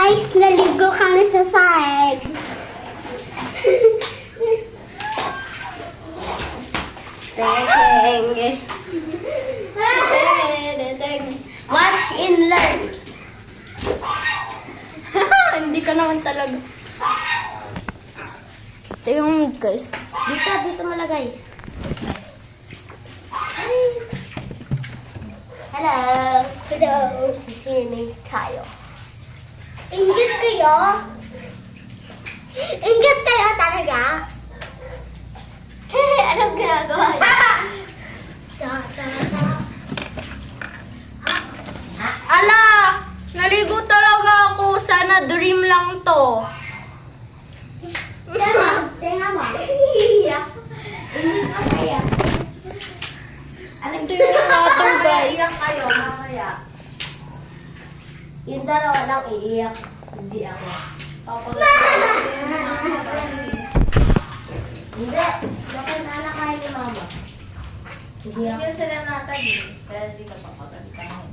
Guys, naligo kami sa sahig. Watch and learn. Hindi ka naman talaga. Tingnan mo guys. Dito malagay. Hello. Hello. Swimming tayo. Inggit kayo? Inggit kayo talaga? Anong ginagawa niyo? Ala! Naligo talaga ako. Sana dream lang to. Tenga mo. Iiyak. Inggit mo kaya. Ito yung natin guys. Iyak kayo, mamaya. Yung dalawa lang iiyak. Hindi ako. Hindi. Bakit anak kayo ni mama? Hindi ako. Yan sila natin eh. Kaya hindi ka papagalitan mo.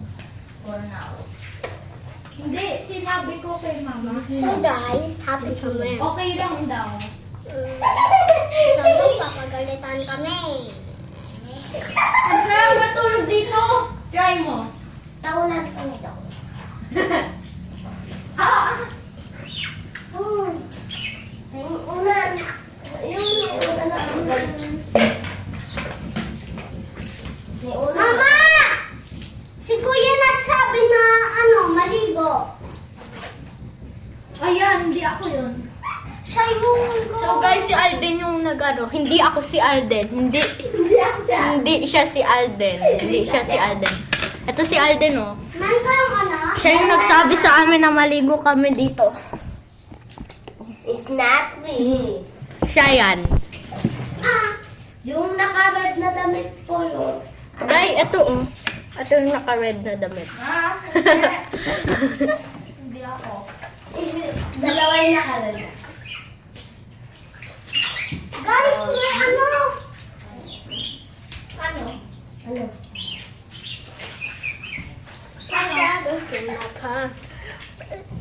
Or now. Hindi, sinabi ko kay mama. So guys, happy kami. Okay lang daw. So yung papagalitan kami. Ang sarap matulog dito. Try mo. Takunan kami daw. Yung una, na ang guys. Mama! Si Kuya nagsabi na maligo. Ayan, hindi ako yun. Siya yung So guys, si Alden yung nagano. Hindi ako si Alden. Hindi siya si Alden. Hindi siya si Alden. Ito si Alden oh. Man ko yung Siya yung nagsabi sa amin na maligo kami dito. It's not me. Siya yan. Yung naka-red na damit po yung... Ay, ito oh. Ito yung naka-red na damit. Hindi ako. Dalawa yung naka-red. Guys, may ano? Ano? Ano?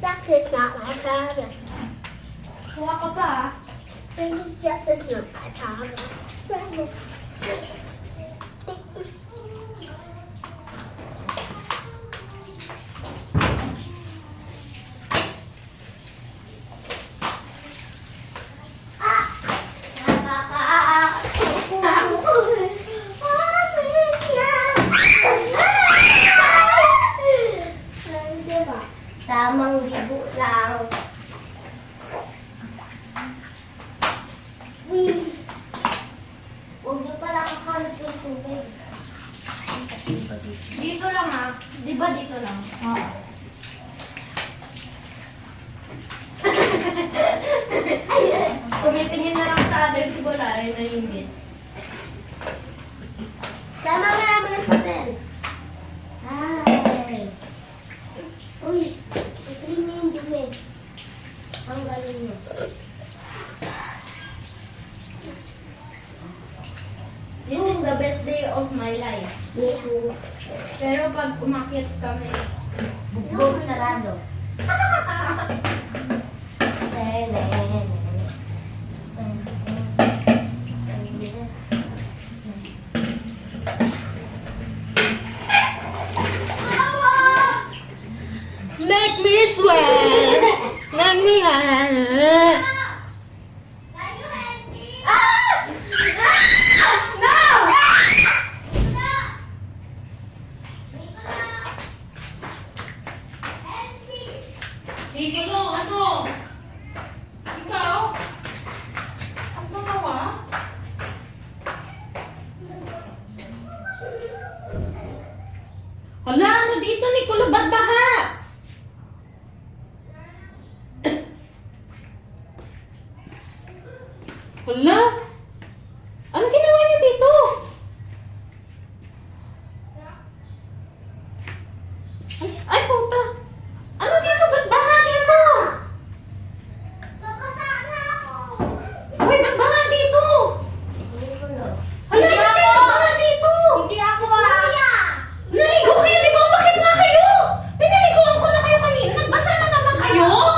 That is not my problem. Kuha ka pa ah. Just is not my problem. Tamang ligo lang. Huwag niyo pala kakalat yung tubig. Dito lang ah. Di ba dito lang? Oo. Tumitingin na lang sa atin si Bolare na ingit. Tama nga naman ang papel. Ay. Uy, i-clean niyo yung dumi. Ang galing niyo. This is the best day of my life. Pero pag umakyat kami, Bugbog sarado. Make me sweat. Make me hot. Dito lang, ano? Ikaw? Ang gumawa? Hala, ano dito, Nicolo? Ba't baha? Hala? Ano ginawa niyo dito? Ay, puta! Ano dito? Ba't baha dito? Uy, ba't baha dito? Hala, Hindi ba't ako. baha dito? Hindi ako ah. Naligo kayo, di ba? Bakit nga kayo? Pinaliguan ko na kayo kanina. Nagbasa na naman kayo?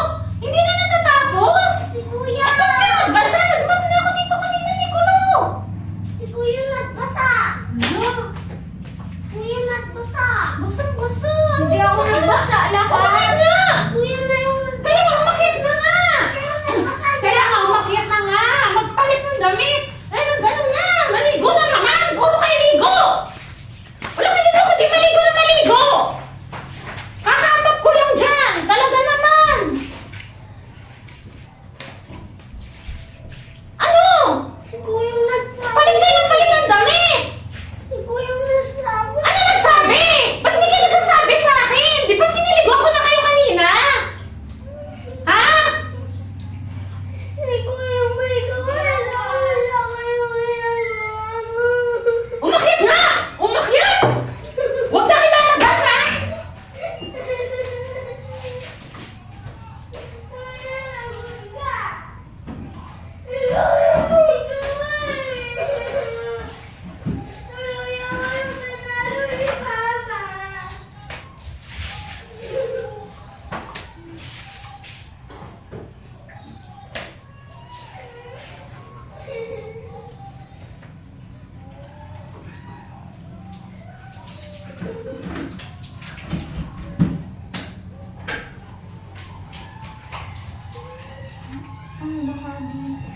Ang baha dito.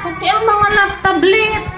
Pati ang mga tablet.